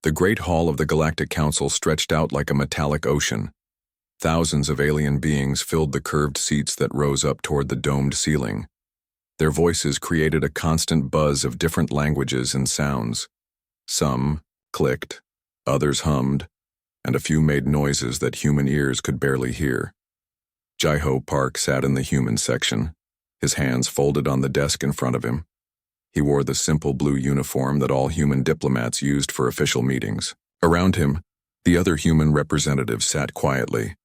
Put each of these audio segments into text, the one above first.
The Great Hall of the Galactic Council stretched out like a metallic ocean. Thousands of alien beings filled the curved seats that rose up toward the domed ceiling. Their voices created a constant buzz of different languages and sounds. Some clicked, others hummed, and a few made noises that human ears could barely hear. Jai-Ho Park sat in the human section, his hands folded on the desk in front of him. He wore the simple blue uniform that all human diplomats used for official meetings. Around him, the other human representatives sat quietly.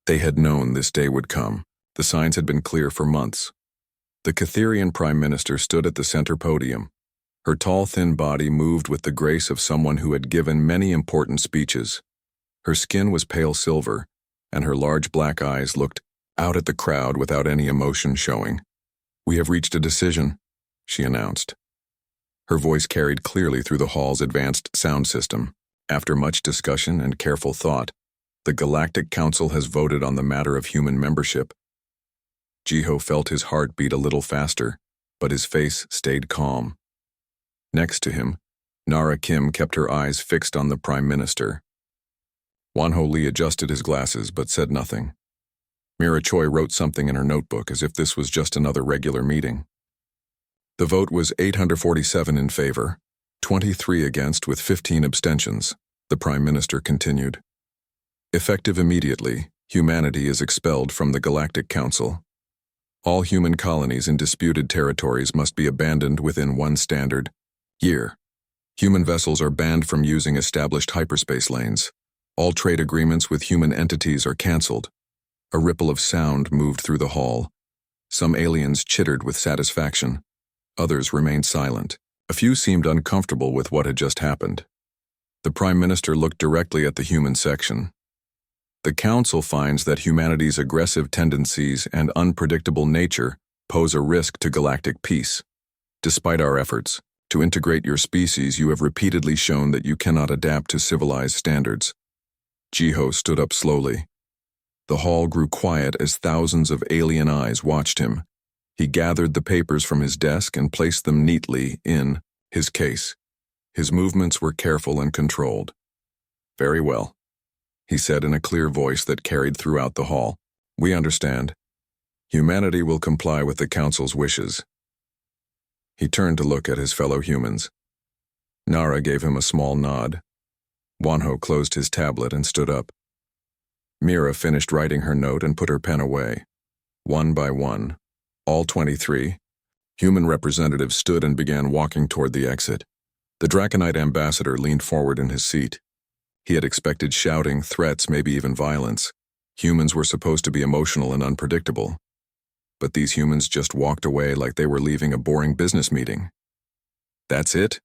They had known this day would come. The signs had been clear for months. The Catherian Prime Minister stood at the center podium. Her tall, thin body moved with the grace of someone who had given many important speeches. Her skin was pale silver, and her large black eyes looked out at the crowd without any emotion showing. "We have reached a decision," she announced. Her voice carried clearly through the hall's advanced sound system. After much discussion and careful thought, the Galactic Council has voted on the matter of human membership. Jai-Ho felt his heart beat a little faster, but his face stayed calm. Next to him, Nara Kim kept her eyes fixed on the Prime Minister. Won-Ho Lee adjusted his glasses but said nothing. Mira Choi wrote something in her notebook as if this was just another regular meeting. The vote was 847 in favor, 23 against with 15 abstentions, the Prime Minister continued. Effective immediately, humanity is expelled from the Galactic Council. All human colonies in disputed territories must be abandoned within one standard year. Human vessels are banned from using established hyperspace lanes. All trade agreements with human entities are cancelled. A ripple of sound moved through the hall. Some aliens chittered with satisfaction. Others remained silent. A few seemed uncomfortable with what had just happened. The Prime Minister looked directly at the human section. The Council finds that humanity's aggressive tendencies and unpredictable nature pose a risk to galactic peace. Despite our efforts to integrate your species, you have repeatedly shown that you cannot adapt to civilized standards. Jai-Ho stood up slowly. The hall grew quiet as thousands of alien eyes watched him. He gathered the papers from his desk and placed them neatly in his case. His movements were careful and controlled. "Very well," he said in a clear voice that carried throughout the hall. "We understand. Humanity will comply with the Council's wishes." He turned to look at his fellow humans. Nara gave him a small nod. Won-Ho closed his tablet and stood up. Mira finished writing her note and put her pen away. One by one, all 23 human representatives stood and began walking toward the exit. The Draconite ambassador leaned forward in his seat. He had expected shouting, threats, maybe even violence. Humans were supposed to be emotional and unpredictable. But these humans just walked away like they were leaving a boring business meeting. "That's it?"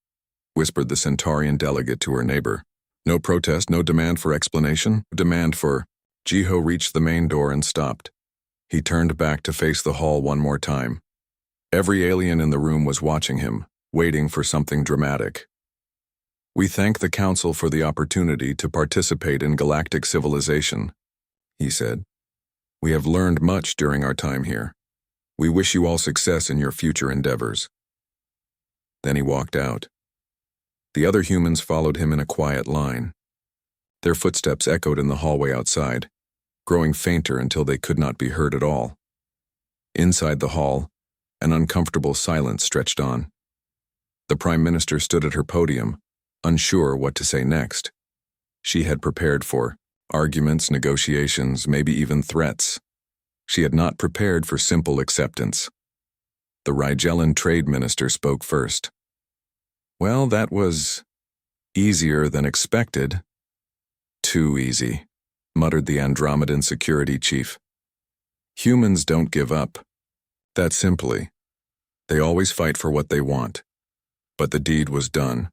whispered the Centaurian delegate to her neighbor. "No protest, no demand for explanation, demand for—" Jai-Ho reached the main door and stopped. He turned back to face the hall one more time. Every alien in the room was watching him, waiting for something dramatic. "We thank the Council for the opportunity to participate in galactic civilization," he said. "We have learned much during our time here. We wish you all success in your future endeavors." Then he walked out. The other humans followed him in a quiet line. Their footsteps echoed in the hallway outside, growing fainter until they could not be heard at all. Inside the hall, an uncomfortable silence stretched on. The Prime Minister stood at her podium, unsure what to say next. She had prepared for arguments, negotiations, maybe even threats. She had not prepared for simple acceptance. The Rigellan Trade Minister spoke first. "Well, that was easier than expected." "Too easy," muttered the Andromedan security chief. "Humans don't give up. That simply. They always fight for what they want. But the deed was done.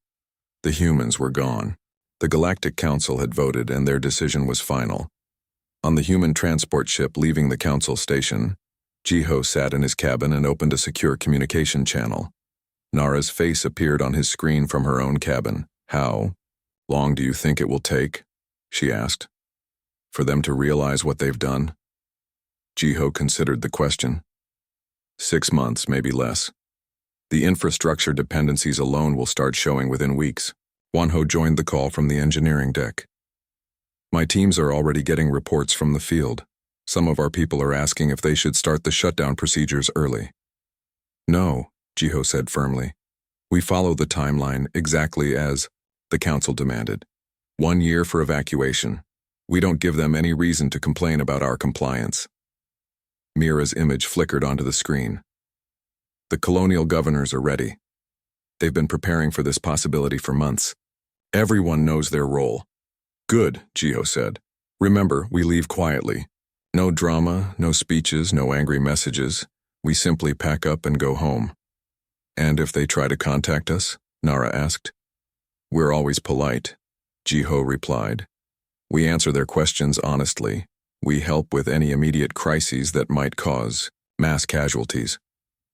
The humans were gone. The Galactic Council had voted and their decision was final." On the human transport ship leaving the Council station, Jai-Ho sat in his cabin and opened a secure communication channel. Nara's face appeared on his screen from her own cabin. "How long do you think it will take?" she asked. "For them to realize what they've done?" Jai-Ho considered the question. 6 months, maybe less. The infrastructure dependencies alone will start showing within weeks. Wanho joined the call from the engineering deck. My teams are already getting reports from the field. Some of our people are asking if they should start the shutdown procedures early. No, Jiho said firmly. We follow the timeline exactly as the council demanded. 1 year for evacuation. We don't give them any reason to complain about our compliance. Mira's image flickered onto the screen. The colonial governors are ready. They've been preparing for this possibility for months. Everyone knows their role. Good, Jiho said. Remember, we leave quietly. No drama, no speeches, no angry messages. We simply pack up and go home. And if they try to contact us? Nara asked. We're always polite, Jiho replied. We answer their questions honestly. We help with any immediate crises that might cause mass casualties.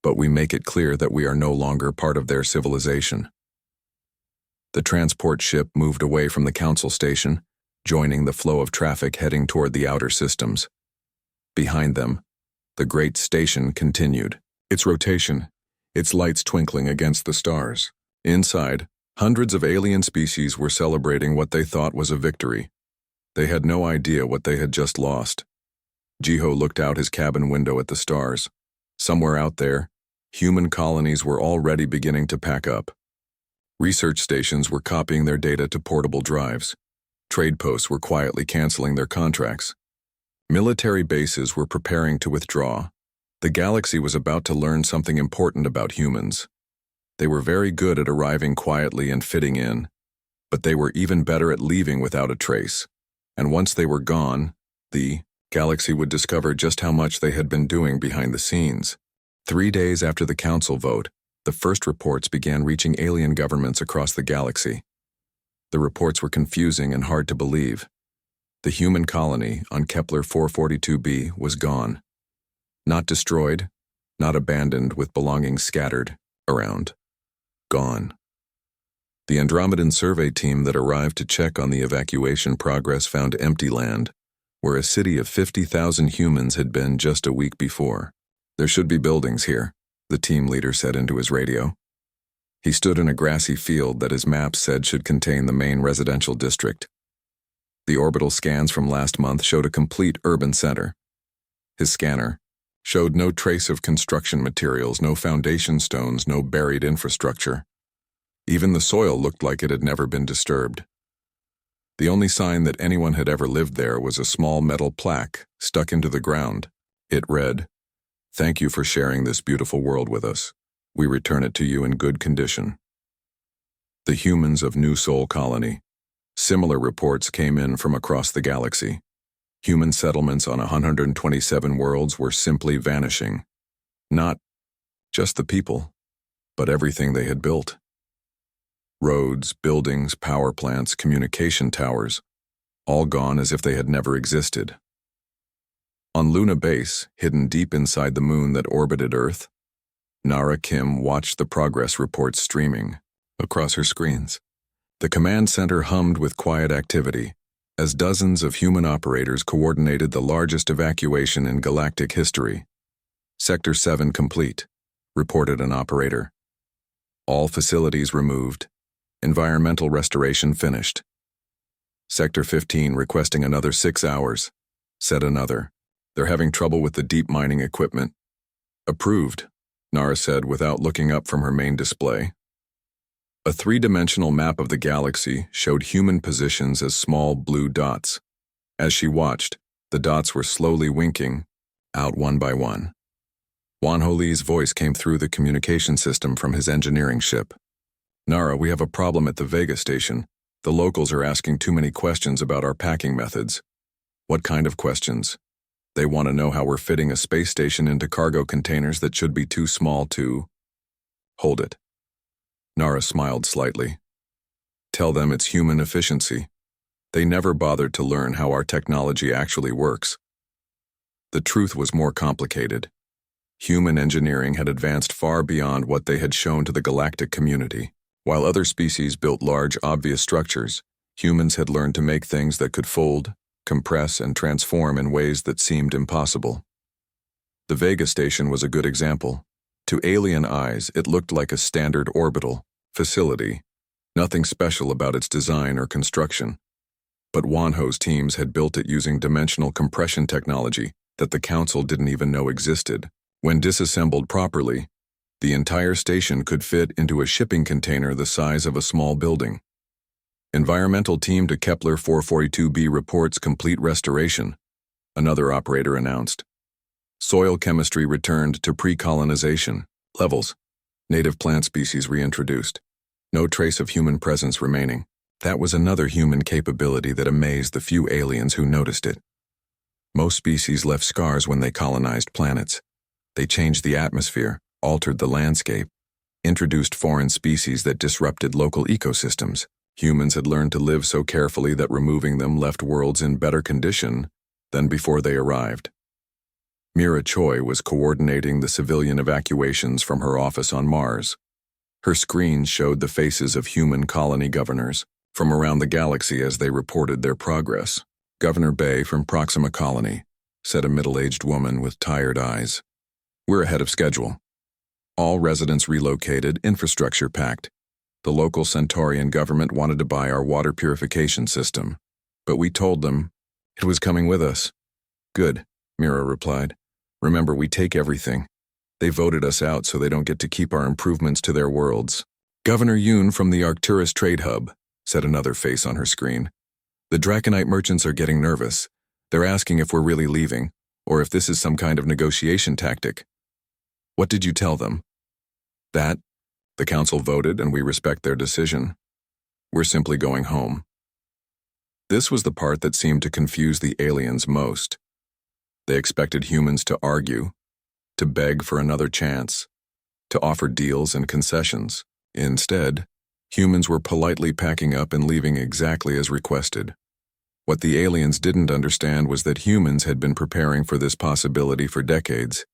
But we make it clear that we are no longer part of their civilization. The transport ship moved away from the council station, joining the flow of traffic heading toward the outer systems. Behind them, the great station continued, its rotation, its lights twinkling against the stars. Inside, hundreds of alien species were celebrating what they thought was a victory. They had no idea what they had just lost. Jiho looked out his cabin window at the stars. Somewhere out there, human colonies were already beginning to pack up. Research stations were copying their data to portable drives. Trade posts were quietly canceling their contracts. Military bases were preparing to withdraw. The galaxy was about to learn something important about humans. They were very good at arriving quietly and fitting in, but they were even better at leaving without a trace. And once they were gone, the galaxy would discover just how much they had been doing behind the scenes. 3 days after the council vote, the first reports began reaching alien governments across the galaxy. The reports were confusing and hard to believe. The human colony on Kepler 442b was gone. Not destroyed, not abandoned with belongings scattered around. Gone. The Andromedan survey team that arrived to check on the evacuation progress found empty land, where a city of 50,000 humans had been just a week before. There should be buildings here, the team leader said into his radio. He stood in a grassy field that his maps said should contain the main residential district. The orbital scans from last month showed a complete urban center. His scanner showed no trace of construction materials, no foundation stones, no buried infrastructure. Even the soil looked like it had never been disturbed. The only sign that anyone had ever lived there was a small metal plaque stuck into the ground. It read, "Thank you for sharing this beautiful world with us. We return it to you in good condition." The humans of New Sol Colony. Similar reports came in from across the galaxy. Human settlements on 127 worlds were simply vanishing. Not just the people, but everything they had built. Roads, buildings, power plants, communication towers, all gone as if they had never existed. On Luna Base, hidden deep inside the moon that orbited Earth, Nara Kim watched the progress reports streaming across her screens. The command center hummed with quiet activity, as dozens of human operators coordinated the largest evacuation in galactic history. Sector 7 complete, reported an operator. All facilities removed. Environmental restoration finished. Sector 15 requesting another 6 hours, said another. They're having trouble with the deep mining equipment. Approved, Nara said without looking up from her main display. A three-dimensional map of the galaxy showed human positions as small blue dots. As she watched, the dots were slowly winking, out one by one. Wanho Lee's voice came through the communication system from his engineering ship. Nara, we have a problem at the Vega station. The locals are asking too many questions about our packing methods. What kind of questions? They want to know how we're fitting a space station into cargo containers that should be too small to... Hold it. Nara smiled slightly. Tell them it's human efficiency. They never bothered to learn how our technology actually works. The truth was more complicated. Human engineering had advanced far beyond what they had shown to the galactic community. While other species built large, obvious structures, humans had learned to make things that could fold, compress, and transform in ways that seemed impossible. The Vega station was a good example. To alien eyes, it looked like a standard orbital facility. Nothing special about its design or construction. But Wanho's teams had built it using dimensional compression technology that the Council didn't even know existed. When disassembled properly, the entire station could fit into a shipping container the size of a small building. Environmental team to Kepler 442b reports complete restoration, another operator announced. Soil chemistry returned to pre-colonization levels. Native plant species reintroduced. No trace of human presence remaining. That was another human capability that amazed the few aliens who noticed it. Most species left scars when they colonized planets. They changed the atmosphere, altered the landscape, introduced foreign species that disrupted local ecosystems. Humans had learned to live so carefully that removing them left worlds in better condition than before they arrived. Mira Choi was coordinating the civilian evacuations from her office on Mars. Her screen showed the faces of human colony governors from around the galaxy as they reported their progress. Governor Bay from Proxima Colony, said a middle-aged woman with tired eyes. We're ahead of schedule. All residents relocated, infrastructure packed. The local Centaurian government wanted to buy our water purification system, but we told them it was coming with us. Good, Mira replied. Remember, we take everything. They voted us out so they don't get to keep our improvements to their worlds. Governor Yoon from the Arcturus Trade Hub, said another face on her screen. The Draconite merchants are getting nervous. They're asking if we're really leaving, or if this is some kind of negotiation tactic. What did you tell them? That the Council voted and we respect their decision. We're simply going home. This was the part that seemed to confuse the aliens most. They expected humans to argue, to beg for another chance, to offer deals and concessions. Instead, humans were politely packing up and leaving exactly as requested. What the aliens didn't understand was that humans had been preparing for this possibility for decades.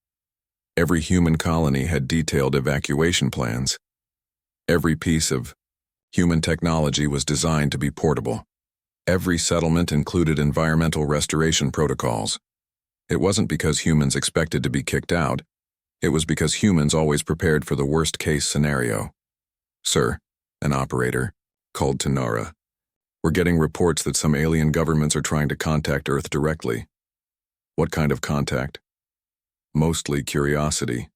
Every human colony had detailed evacuation plans. Every piece of human technology was designed to be portable. Every settlement included environmental restoration protocols. It wasn't because humans expected to be kicked out. It was because humans always prepared for the worst-case scenario. Sir, an operator, called to Nara. We're getting reports that some alien governments are trying to contact Earth directly. What kind of contact? Mostly curiosity.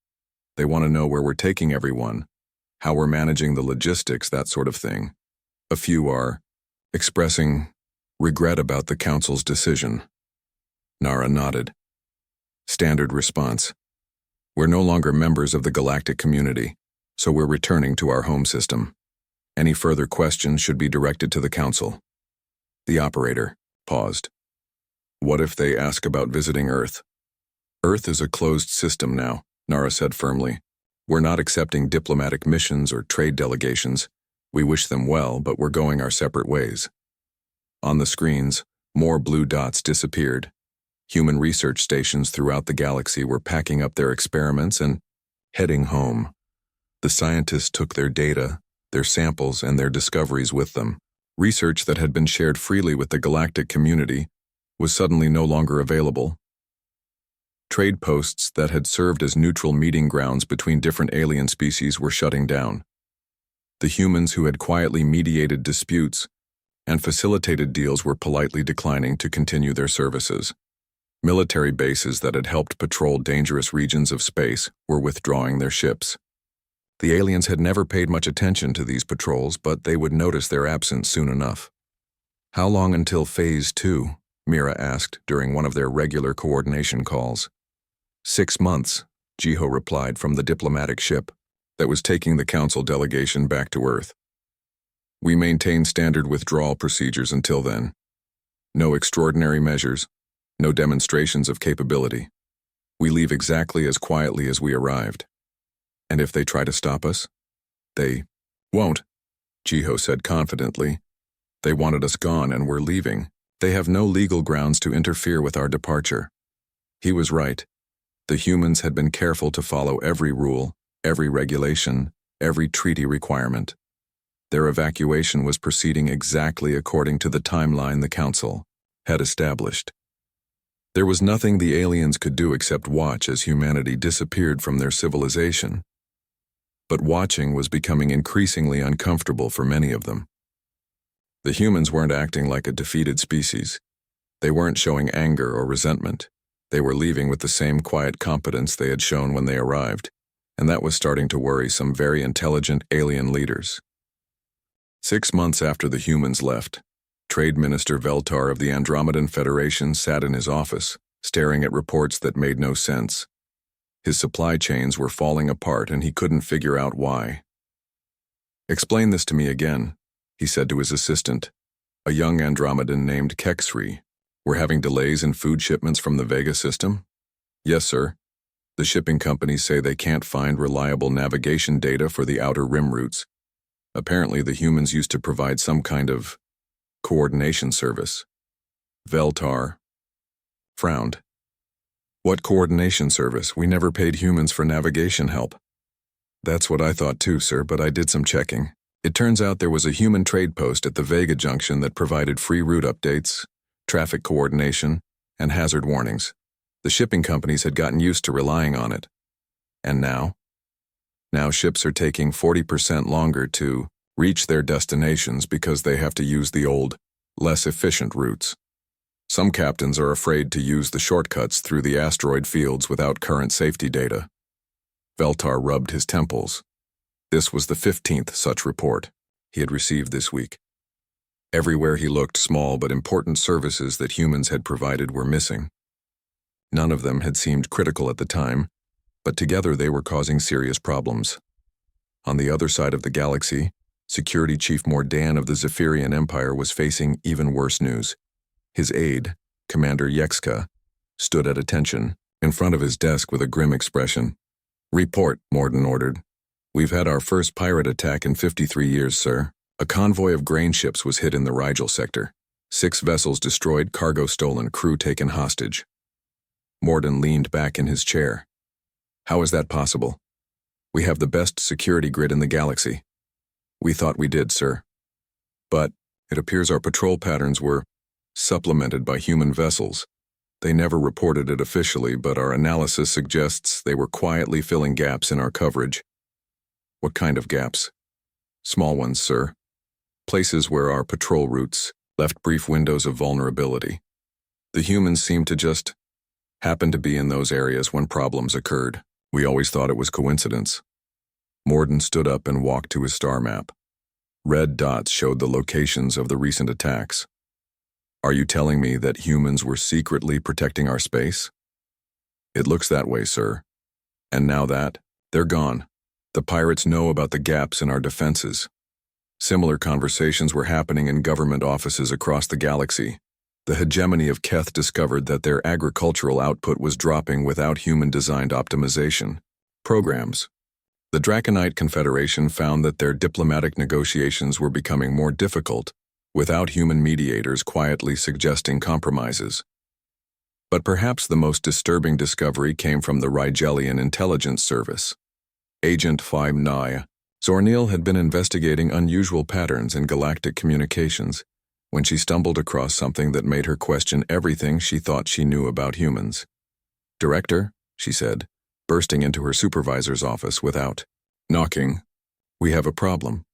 They want to know where we're taking everyone, how we're managing the logistics, that sort of thing. A few are expressing regret about the Council's decision. Nara nodded. Standard response. We're no longer members of the galactic community, so we're returning to our home system. Any further questions should be directed to the Council. The operator paused. What if they ask about visiting Earth? Earth is a closed system now, Nara said firmly. We're not accepting diplomatic missions or trade delegations. We wish them well, but we're going our separate ways. On the screens, more blue dots disappeared. Human research stations throughout the galaxy were packing up their experiments and heading home. The scientists took their data, their samples, and their discoveries with them. Research that had been shared freely with the galactic community was suddenly no longer available. Trade posts that had served as neutral meeting grounds between different alien species were shutting down. The humans who had quietly mediated disputes and facilitated deals were politely declining to continue their services. Military bases that had helped patrol dangerous regions of space were withdrawing their ships. The aliens had never paid much attention to these patrols, but they would notice their absence soon enough. How long until Phase 2? Mira asked during one of their regular coordination calls. 6 months, Jiho replied from the diplomatic ship that was taking the Council delegation back to Earth. We maintain standard withdrawal procedures until then. No extraordinary measures, no demonstrations of capability. We leave exactly as quietly as we arrived. And if they try to stop us, they won't, Jiho said confidently. They wanted us gone and we're leaving. They have no legal grounds to interfere with our departure. He was right. The humans had been careful to follow every rule, every regulation, every treaty requirement. Their evacuation was proceeding exactly according to the timeline the Council had established. There was nothing the aliens could do except watch as humanity disappeared from their civilization. but watching was becoming increasingly uncomfortable for many of them. The humans weren't acting like a defeated species. They weren't showing anger or resentment. They were leaving with the same quiet competence they had shown when they arrived, and that was starting to worry some very intelligent alien leaders. 6 months after the humans left, Trade Minister Veltar of the Andromedan Federation sat in his office, staring at reports that made no sense. His supply chains were falling apart and he couldn't figure out why. "Explain this to me again," he said to his assistant, a young Andromedan named Kexri. "We're having delays in food shipments from the Vega system?" "Yes, sir. The shipping companies say they can't find reliable navigation data for the outer rim routes. Apparently the humans used to provide some kind of coordination service." Veltar frowned. "What coordination service? We never paid humans for navigation help." "That's what I thought too, sir, but I did some checking. It turns out there was a human trade post at the Vega junction that provided free route updates, traffic coordination, and hazard warnings. The shipping companies had gotten used to relying on it. And now? Now ships are taking 40% longer to reach their destinations because they have to use the old, less efficient routes. Some captains are afraid to use the shortcuts through the asteroid fields without current safety data." Veltar rubbed his temples. This was the 15th such report he had received this week. Everywhere he looked, small but important services that humans had provided were missing. None of them had seemed critical at the time, but together they were causing serious problems. On the other side of the galaxy, Security Chief Mordan of the Zephyrian Empire was facing even worse news. His aide, Commander Yexka, stood at attention, in front of his desk with a grim expression. "Report," Mordan ordered. "We've had our first pirate attack in 53 years, sir. A convoy of grain ships was hit in the Rigel sector. 6 vessels destroyed, cargo stolen, crew taken hostage." Mordan leaned back in his chair. "How is that possible? We have the best security grid in the galaxy." "We thought we did, sir. But it appears our patrol patterns were supplemented by human vessels. They never reported it officially, but our analysis suggests they were quietly filling gaps in our coverage." "What kind of gaps?" "Small ones, sir. Places where our patrol routes left brief windows of vulnerability. The humans seemed to just happen to be in those areas when problems occurred. We always thought it was coincidence." Mordan stood up and walked to his star map. Red dots showed the locations of the recent attacks. "Are you telling me that humans were secretly protecting our space?" "It looks that way, sir. And now that they're gone, the pirates know about the gaps in our defenses." Similar conversations were happening in government offices across the galaxy. The hegemony of Keth discovered that their agricultural output was dropping without human-designed optimization programs. The Draconite Confederation found that their diplomatic negotiations were becoming more difficult, without human mediators quietly suggesting compromises. But perhaps the most disturbing discovery came from the Rigelian Intelligence Service. Agent 5 Zorniel had been investigating unusual patterns in galactic communications when she stumbled across something that made her question everything she thought she knew about humans. "Director," she said, bursting into her supervisor's office without knocking, "we have a problem.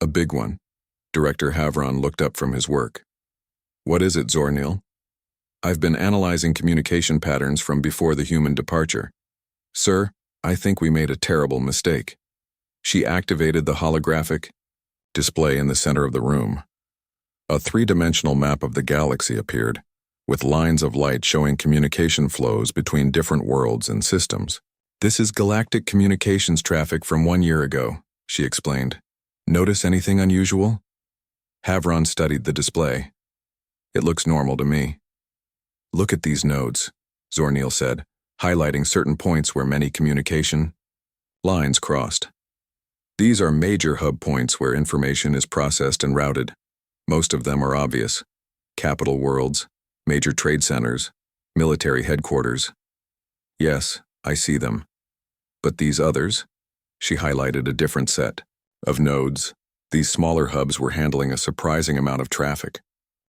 A big one." Director Havron looked up from his work. "What is it, Zorniel?" "I've been analyzing communication patterns from before the human departure. Sir, I think we made a terrible mistake." She activated the holographic display in the center of the room. A 3-dimensional map of the galaxy appeared, with lines of light showing communication flows between different worlds and systems. "This is galactic communications traffic from 1 year ago," she explained. "Notice anything unusual?" Havron studied the display. "It looks normal to me." "Look at these nodes," Zorniel said, highlighting certain points where many communication lines crossed. "These are major hub points where information is processed and routed. Most of them are obvious: capital worlds, major trade centers, military headquarters. Yes, I see them. But these others?" She highlighted a different set of nodes. These smaller hubs were handling a surprising amount of traffic.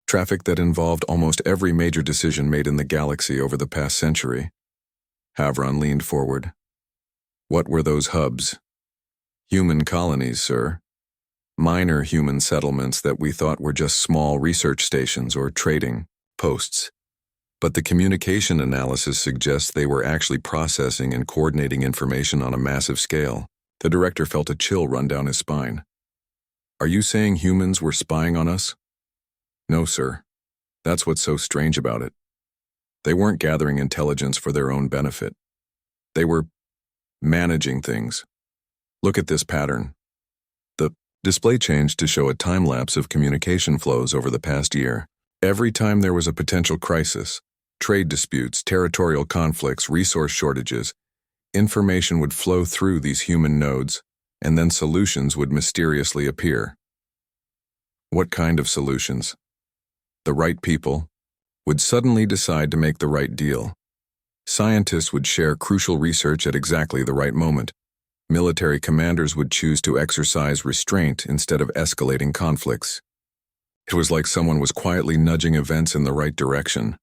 Traffic that involved almost every major decision made in the galaxy over the past century. Havron leaned forward. "What were those hubs?" Human colonies, sir. Minor human settlements that we thought were just small research stations or trading posts. But the communication analysis suggests they were actually processing and coordinating information on a massive scale. The director felt a chill run down his spine. Are you saying humans were spying on us? No, sir. That's what's so strange about it. They weren't gathering intelligence for their own benefit. They were managing things. Look at this pattern. The display changed to show a time-lapse of communication flows over the past year. Every time there was a potential crisis, trade disputes, territorial conflicts, resource shortages, information would flow through these human nodes, and then solutions would mysteriously appear. What kind of solutions? The right people would suddenly decide to make the right deal. Scientists would share crucial research at exactly the right moment. Military commanders would choose to exercise restraint instead of escalating conflicts. It was like someone was quietly nudging events in the right direction.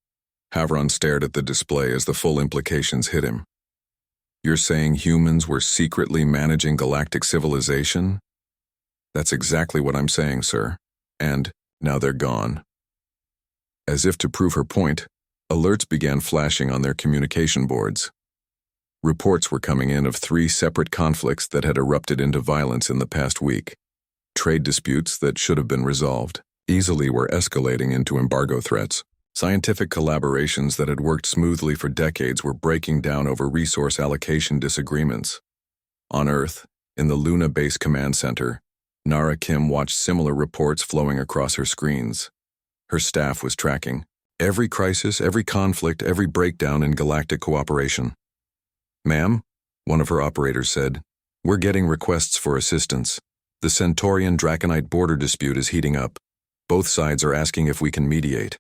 Havron stared at the display as the full implications hit him. You're saying humans were secretly managing galactic civilization? That's exactly what I'm saying, sir. And now they're gone. As if to prove her point, alerts began flashing on their communication boards. Reports were coming in of 3 separate conflicts that had erupted into violence in the past week. Trade disputes that should have been resolved easily were escalating into embargo threats. Scientific collaborations that had worked smoothly for decades were breaking down over resource allocation disagreements. On Earth, in the Luna Base Command Center, Nara Kim watched similar reports flowing across her screens. Her staff was tracking every crisis, every conflict, every breakdown in galactic cooperation. Ma'am, one of her operators said, we're getting requests for assistance. The Centaurian-Draconite border dispute is heating up. Both sides are asking if we can mediate.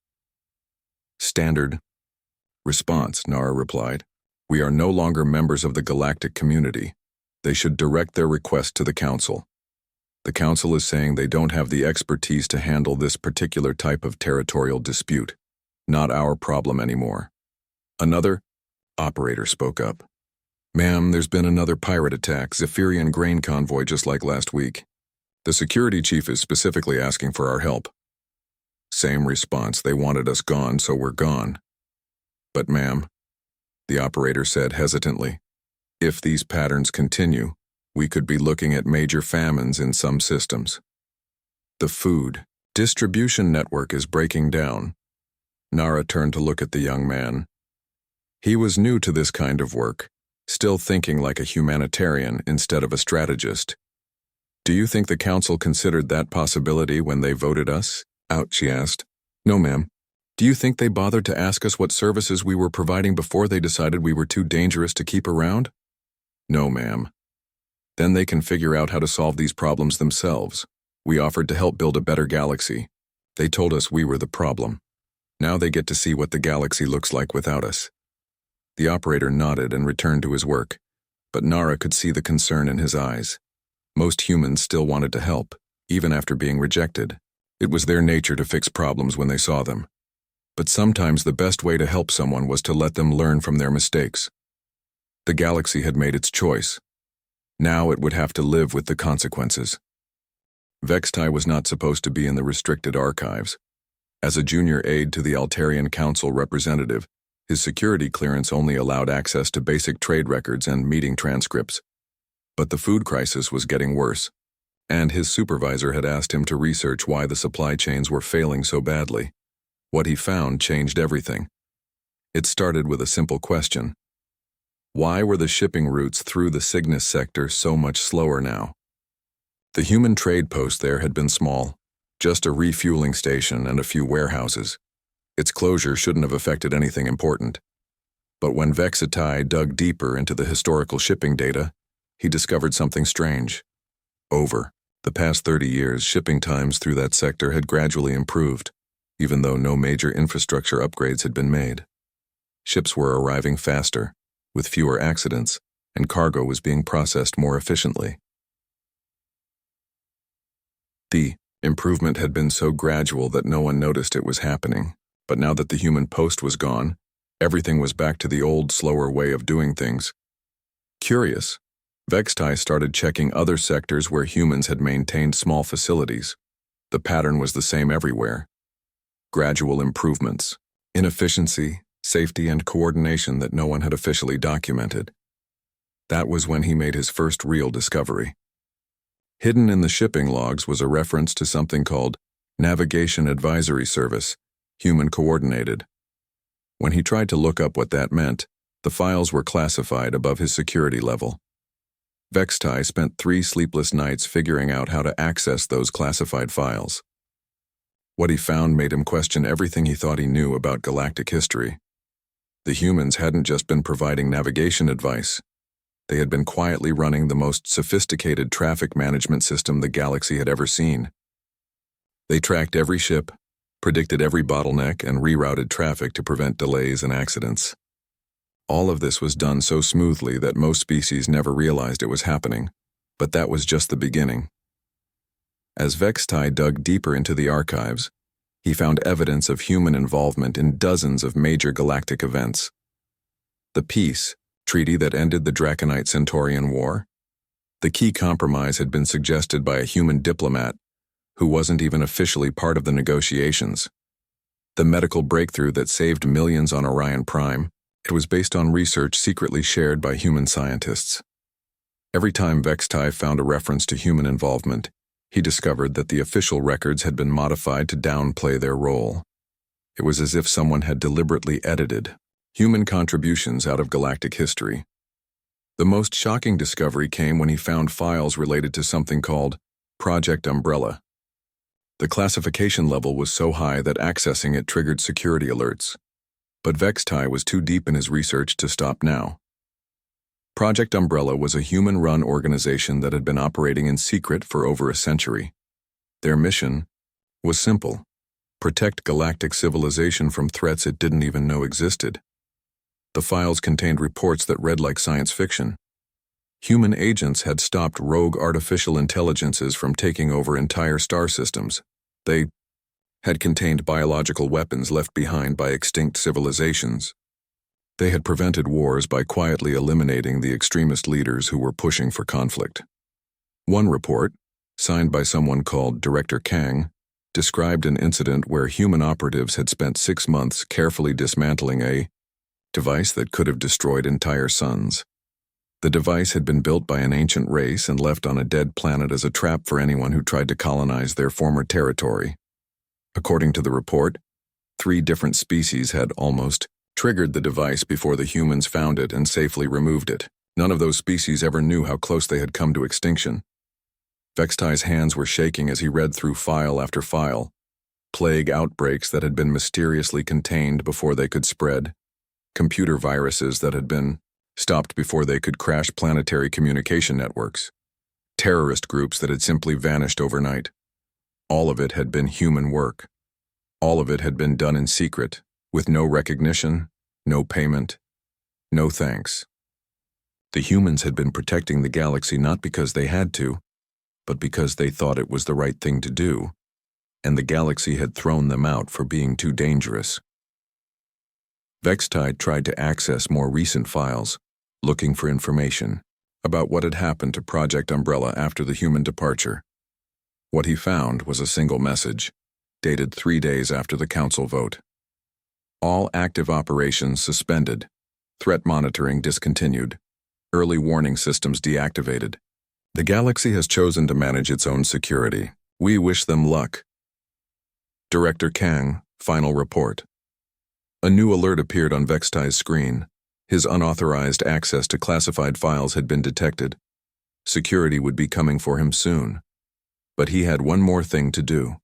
Standard response, Nara replied. We are no longer members of the galactic community. They should direct their request to the Council. The Council is saying they don't have the expertise to handle this particular type of territorial dispute. Not our problem anymore. Another operator spoke up. Ma'am, there's been another pirate attack, Zephyrian grain convoy just like last week. The security chief is specifically asking for our help. Same response, they wanted us gone, so we're gone. But ma'am, the operator said hesitantly, if these patterns continue, we could be looking at major famines in some systems. The food distribution network is breaking down. Nara turned to look at the young man. He was new to this kind of work, still thinking like a humanitarian instead of a strategist. Do you think the Council considered that possibility when they voted us out, she asked. No, ma'am. Do you think they bothered to ask us what services we were providing before they decided we were too dangerous to keep around? No, ma'am. Then they can figure out how to solve these problems themselves. We offered to help build a better galaxy. They told us we were the problem. Now they get to see what the galaxy looks like without us. The operator nodded and returned to his work, but Nara could see the concern in his eyes. Most humans still wanted to help, even after being rejected. It was their nature to fix problems when they saw them. But sometimes the best way to help someone was to let them learn from their mistakes. The galaxy had made its choice. Now it would have to live with the consequences. Vextai was not supposed to be in the restricted archives. As a junior aide to the Altarian Council representative, his security clearance only allowed access to basic trade records and meeting transcripts. But the food crisis was getting worse, and his supervisor had asked him to research why the supply chains were failing so badly. What he found changed everything. It started with a simple question. Why were the shipping routes through the Cygnus sector so much slower now? The human trade post there had been small, just a refueling station and a few warehouses. Its closure shouldn't have affected anything important. But when Vextai dug deeper into the historical shipping data, he discovered something strange. Over the past 30 years, shipping times through that sector had gradually improved, even though no major infrastructure upgrades had been made. Ships were arriving faster, with fewer accidents, and cargo was being processed more efficiently. The improvement had been so gradual that no one noticed it was happening, but now that the human post was gone, everything was back to the old, slower way of doing things. Curious, Vextai started checking other sectors where humans had maintained small facilities. The pattern was the same everywhere. Gradual improvements, inefficiency, safety, and coordination that no one had officially documented. That was when he made his first real discovery. Hidden in the shipping logs was a reference to something called Navigation Advisory Service, Human Coordinated. When he tried to look up what that meant, the files were classified above his security level. Vextai spent 3 sleepless nights figuring out how to access those classified files. What he found made him question everything he thought he knew about galactic history. The humans hadn't just been providing navigation advice. They had been quietly running the most sophisticated traffic management system the galaxy had ever seen. They tracked every ship, predicted every bottleneck, and rerouted traffic to prevent delays and accidents. All of this was done so smoothly that most species never realized it was happening, but that was just the beginning. As Vextai dug deeper into the archives, he found evidence of human involvement in dozens of major galactic events. The peace treaty that ended the Draconite-Centaurian War. The key compromise had been suggested by a human diplomat who wasn't even officially part of the negotiations. The medical breakthrough that saved millions on Orion Prime. It was based on research secretly shared by human scientists. Every time Vextai found a reference to human involvement, he discovered that the official records had been modified to downplay their role. It was as if someone had deliberately edited human contributions out of galactic history. The most shocking discovery came when he found files related to something called Project Umbrella. The classification level was so high that accessing it triggered security alerts. But Vextai was too deep in his research to stop now. Project Umbrella was a human-run organization that had been operating in secret for over a century. Their mission was simple: protect galactic civilization from threats it didn't even know existed. The files contained reports that read like science fiction. Human agents had stopped rogue artificial intelligences from taking over entire star systems. They had contained biological weapons left behind by extinct civilizations. They had prevented wars by quietly eliminating the extremist leaders who were pushing for conflict. One report, signed by someone called Director Kang, described an incident where human operatives had spent 6 months carefully dismantling a device that could have destroyed entire suns. The device had been built by an ancient race and left on a dead planet as a trap for anyone who tried to colonize their former territory. According to the report, 3 different species had almost triggered the device before the humans found it and safely removed it. None of those species ever knew how close they had come to extinction. Vextai's hands were shaking as he read through file after file. Plague outbreaks that had been mysteriously contained before they could spread. Computer viruses that had been stopped before they could crash planetary communication networks. Terrorist groups that had simply vanished overnight. All of it had been human work. All of it had been done in secret, with no recognition, no payment, no thanks. The humans had been protecting the galaxy not because they had to, but because they thought it was the right thing to do, and the galaxy had thrown them out for being too dangerous. Vextai tried to access more recent files, looking for information about what had happened to Project Umbrella after the human departure. What he found was a single message, dated 3 days after the council vote. All active operations suspended, threat monitoring discontinued, early warning systems deactivated. The galaxy has chosen to manage its own security. We wish them luck. Director Kang, final report. A new alert appeared on Vextai's screen. His unauthorized access to classified files had been detected. Security would be coming for him soon. But he had one more thing to do.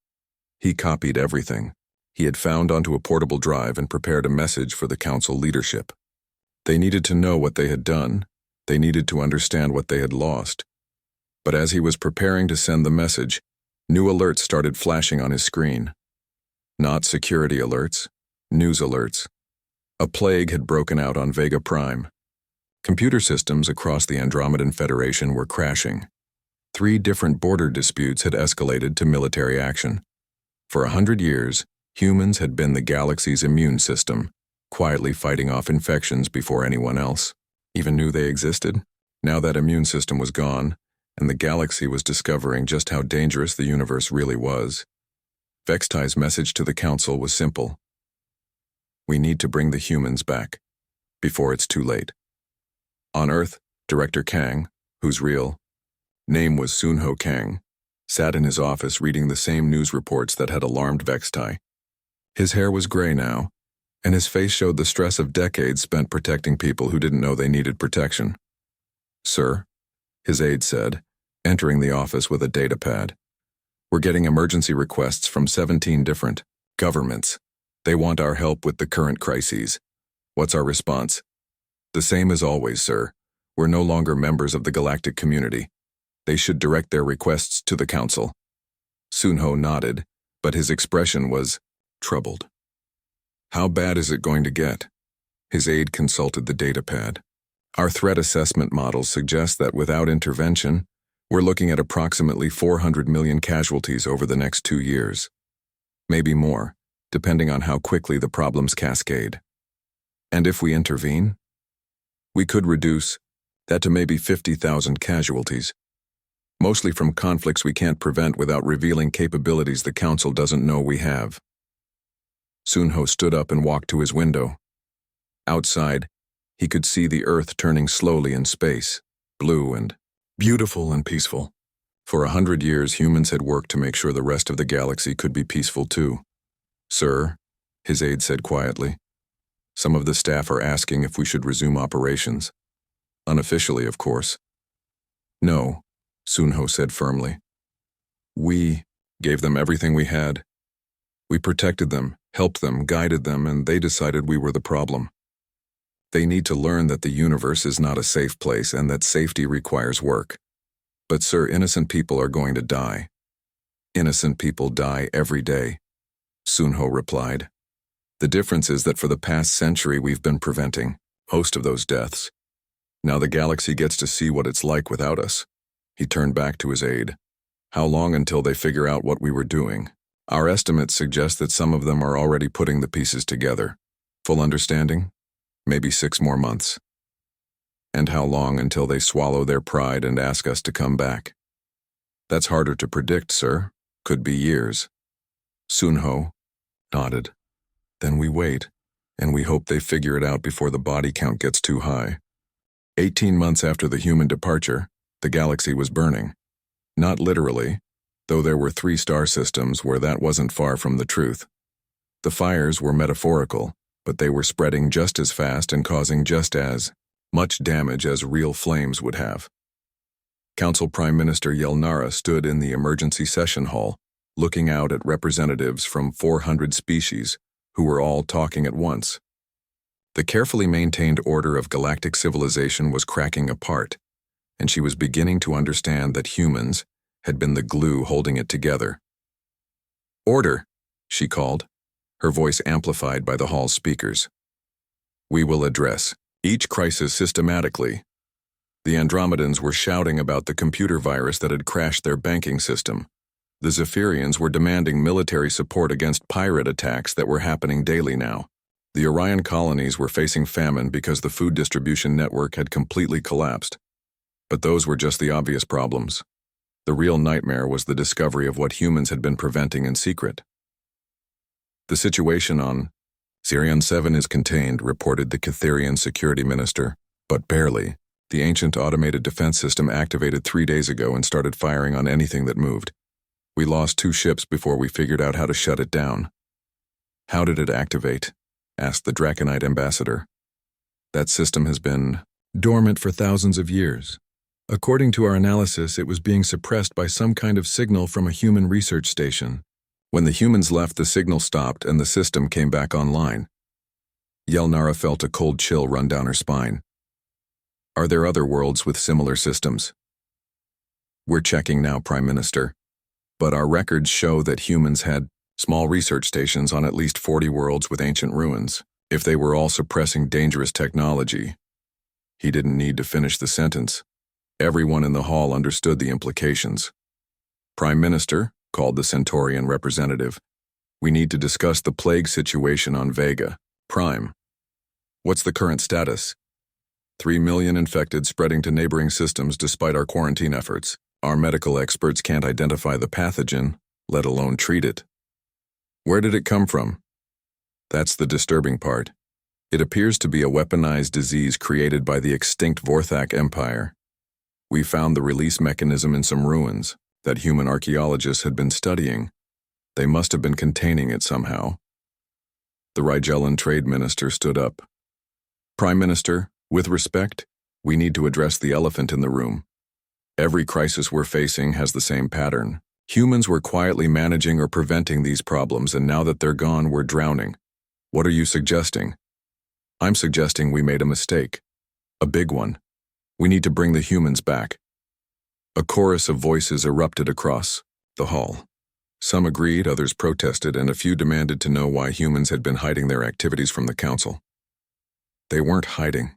He copied everything he had found onto a portable drive and prepared a message for the council leadership. They needed to know what they had done. They needed to understand what they had lost. But as he was preparing to send the message, new alerts started flashing on his screen. Not security alerts, news alerts. A plague had broken out on Vega Prime. Computer systems across the Andromedan Federation were crashing. 3 different border disputes had escalated to military action. For 100 years, humans had been the galaxy's immune system, quietly fighting off infections before anyone else even knew they existed. Now that immune system was gone, and the galaxy was discovering just how dangerous the universe really was, Vextai's message to the council was simple. We need to bring the humans back, before it's too late. On Earth, Director Kang, whose real name was Sunho Kang, sat in his office reading the same news reports that had alarmed Vextai. His hair was gray now, and his face showed the stress of decades spent protecting people who didn't know they needed protection. Sir, his aide said, entering the office with a data pad. We're getting emergency requests from 17 different governments. They want our help with the current crises. What's our response? The same as always, sir. We're no longer members of the galactic community. They should direct their requests to the council. Sunho nodded, but his expression was troubled. How bad is it going to get? His aide consulted the data pad. Our threat assessment models suggest that without intervention, we're looking at approximately 400 million casualties over the next 2 years. Maybe more, depending on how quickly the problems cascade. And if we intervene, we could reduce that to maybe 50,000 casualties, mostly from conflicts we can't prevent without revealing capabilities the council doesn't know we have. Sunho stood up and walked to his window. Outside, he could see the Earth turning slowly in space, blue and beautiful and peaceful. For 100 years, humans had worked to make sure the rest of the galaxy could be peaceful too. Sir, his aide said quietly, some of the staff are asking if we should resume operations. Unofficially, of course. No, Sunho said firmly. We gave them everything we had. We protected them, helped them, guided them, and they decided we were the problem. They need to learn that the universe is not a safe place and that safety requires work. But sir, innocent people are going to die. Innocent people die every day, Sunho replied. The difference is that for the past century we've been preventing most of those deaths. Now the galaxy gets to see what it's like without us. He turned back to his aide. How long until they figure out what we were doing? Our estimates suggest that some of them are already putting the pieces together. Full understanding? Maybe 6 more months. And how long until they swallow their pride and ask us to come back? That's harder to predict, sir. Could be years. Sunho nodded. Then we wait, and we hope they figure it out before the body count gets too high. 18 months after the human departure, the galaxy was burning. Not literally, though there were 3 star systems where that wasn't far from the truth. The fires were metaphorical, but they were spreading just as fast and causing just as much damage as real flames would have. Council Prime Minister Yelnara stood in the emergency session hall, looking out at representatives from 400 species who were all talking at once. The carefully maintained order of galactic civilization was cracking apart, and she was beginning to understand that humans had been the glue holding it together. Order, she called, her voice amplified by the hall's speakers. We will address each crisis systematically. The Andromedans were shouting about the computer virus that had crashed their banking system. The Zephyrians were demanding military support against pirate attacks that were happening daily now. The Orion colonies were facing famine because the food distribution network had completely collapsed. But those were just the obvious problems. The real nightmare was the discovery of what humans had been preventing in secret. The situation on Sirion 7 is contained, reported the Catherian security minister, but barely. The ancient automated defense system activated 3 days ago and started firing on anything that moved. We lost 2 ships before we figured out how to shut it down. How did it activate? Asked the Draconite ambassador. That system has been dormant for thousands of years. According to our analysis, it was being suppressed by some kind of signal from a human research station. When the humans left, the signal stopped and the system came back online. Yelnara felt a cold chill run down her spine. Are there other worlds with similar systems? We're checking now, Prime Minister. But our records show that humans had small research stations on at least 40 worlds with ancient ruins. If they were all suppressing dangerous technology, he didn't need to finish the sentence. Everyone in the hall understood the implications. Prime Minister, called the Centaurian representative, we need to discuss the plague situation on Vega. Prime. What's the current status? 3 million infected spreading to neighboring systems despite our quarantine efforts. Our medical experts can't identify the pathogen, let alone treat it. Where did it come from? That's the disturbing part. It appears to be a weaponized disease created by the extinct Vorthak Empire. We found the release mechanism in some ruins that human archaeologists had been studying. They must have been containing it somehow. The Rigellan trade minister stood up. Prime Minister, with respect, we need to address the elephant in the room. Every crisis we're facing has the same pattern. Humans were quietly managing or preventing these problems, and now that they're gone, we're drowning. What are you suggesting? I'm suggesting we made a mistake. A big one. We need to bring the humans back. A chorus of voices erupted across the hall. Some agreed, others protested, and a few demanded to know why humans had been hiding their activities from the council. They weren't hiding,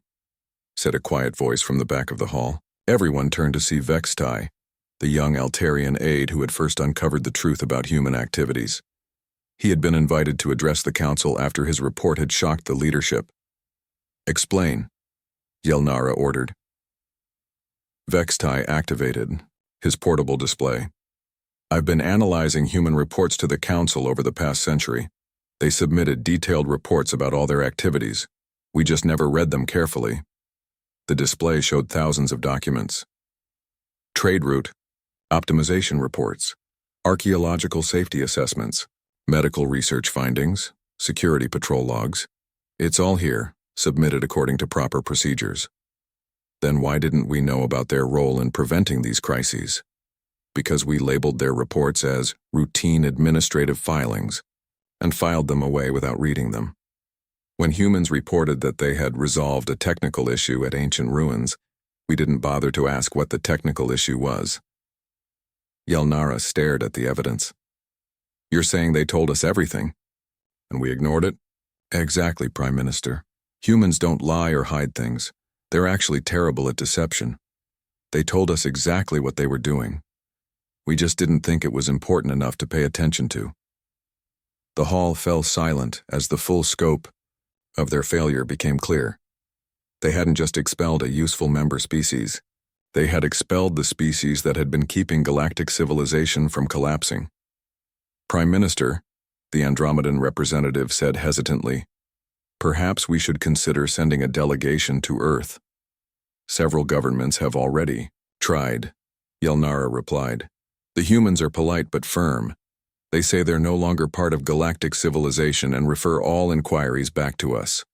said a quiet voice from the back of the hall. Everyone turned to see Vextai, the young Altarian aide who had first uncovered the truth about human activities. He had been invited to address the council after his report had shocked the leadership. Explain, Yelnara ordered. Vextai activated his portable display. I've been analyzing human reports to the council over the past century. They submitted detailed reports about all their activities. We just never read them carefully. The display showed thousands of documents. Trade route, optimization reports, archaeological safety assessments, medical research findings, security patrol logs. It's all here, submitted according to proper procedures. Then why didn't we know about their role in preventing these crises? Because we labeled their reports as routine administrative filings and filed them away without reading them. When humans reported that they had resolved a technical issue at ancient ruins, we didn't bother to ask what the technical issue was. Yelnara stared at the evidence. You're saying they told us everything, and we ignored it? Exactly, Prime Minister. Humans don't lie or hide things. They're actually terrible at deception. They told us exactly what they were doing. We just didn't think it was important enough to pay attention to. The hall fell silent as the full scope of their failure became clear. They hadn't just expelled a useful member species. They had expelled the species that had been keeping galactic civilization from collapsing. Prime Minister, the Andromedan representative said hesitantly, perhaps we should consider sending a delegation to Earth. Several governments have already tried, Yelnara replied. The humans are polite but firm. They say they're no longer part of galactic civilization and refer all inquiries back to us.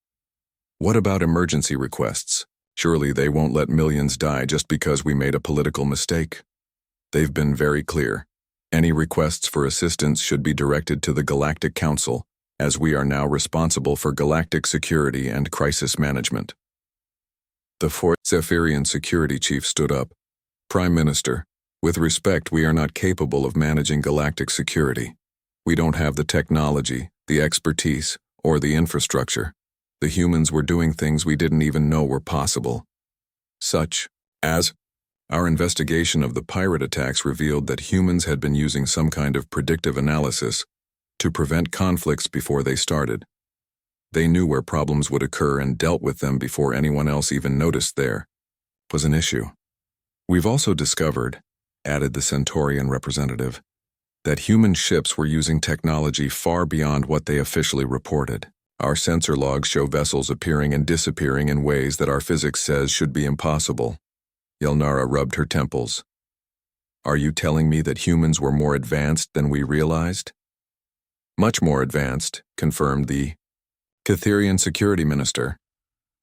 What about emergency requests? Surely they won't let millions die just because we made a political mistake. They've been very clear. Any requests for assistance should be directed to the Galactic Council, as we are now responsible for galactic security and crisis management. The fourth Zephyrian security chief stood up. Prime Minister, with respect, we are not capable of managing galactic security. We don't have the technology, the expertise, or the infrastructure. The humans were doing things we didn't even know were possible. Such as, our investigation of the pirate attacks revealed that humans had been using some kind of predictive analysis to prevent conflicts before they started. They knew where problems would occur and dealt with them before anyone else even noticed there was an issue. We've also discovered, added the Centaurian representative, that human ships were using technology far beyond what they officially reported. Our sensor logs show vessels appearing and disappearing in ways that our physics says should be impossible. Yelnara rubbed her temples. Are you telling me that humans were more advanced than we realized? Much more advanced, confirmed the Catherian security minister.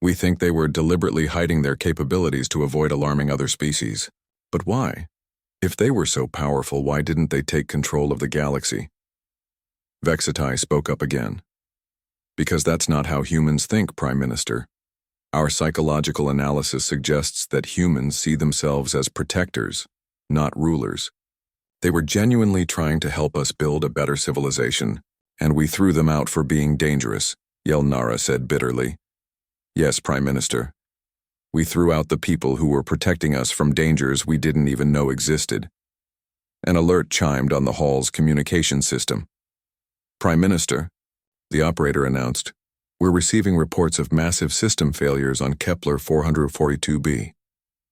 We think they were deliberately hiding their capabilities to avoid alarming other species. But why? If they were so powerful, why didn't they take control of the galaxy? Vexatai spoke up again. Because that's not how humans think, Prime Minister. Our psychological analysis suggests that humans see themselves as protectors, not rulers. They were genuinely trying to help us build a better civilization, and we threw them out for being dangerous, Yelnara said bitterly. Yes, Prime Minister. We threw out the people who were protecting us from dangers we didn't even know existed. An alert chimed on the hall's communication system. Prime Minister, the operator announced, We're receiving reports of massive system failures on Kepler 442b.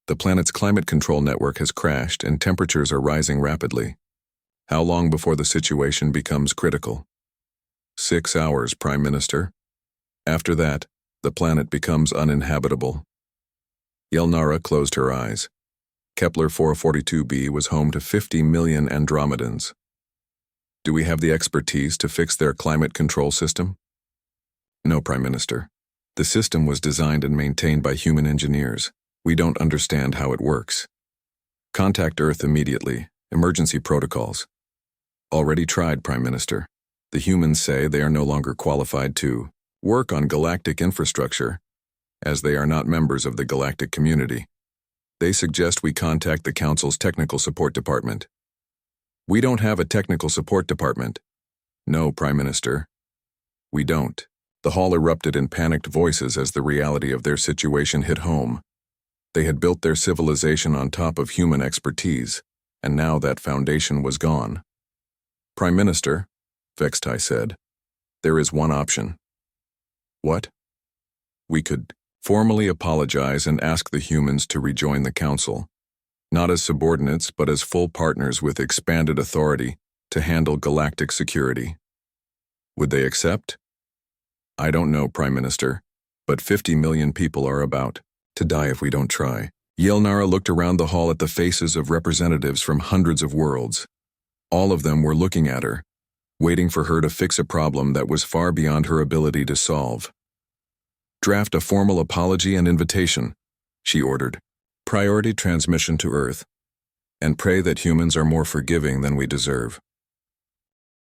The planet's climate control network has crashed and temperatures are rising rapidly. How long before the situation becomes critical? 6 hours, Prime Minister. After that, the planet becomes uninhabitable. Yelnara closed her eyes. Kepler 442b was home to 50 million Andromedans. Do we have the expertise to fix their climate control system? No, Prime Minister. The system was designed and maintained by human engineers. We don't understand how it works. Contact Earth immediately. Emergency protocols. Already tried, Prime Minister. The humans say they are no longer qualified to work on galactic infrastructure, as they are not members of the galactic community. They suggest we contact the Council's technical support department. We don't have a technical support department. No, Prime Minister. We don't. The hall erupted in panicked voices as the reality of their situation hit home. They had built their civilization on top of human expertise, and now that foundation was gone. Prime Minister, Vextai said, there is one option. What? We could formally apologize and ask the humans to rejoin the Council, not as subordinates but as full partners with expanded authority to handle galactic security. Would they accept? I don't know, Prime Minister, but 50 million people are about to die if we don't try. Yelnara looked around the hall at the faces of representatives from hundreds of worlds. All of them were looking at her, waiting for her to fix a problem that was far beyond her ability to solve. Draft a formal apology and invitation, she ordered. Priority transmission to Earth. And pray that humans are more forgiving than we deserve.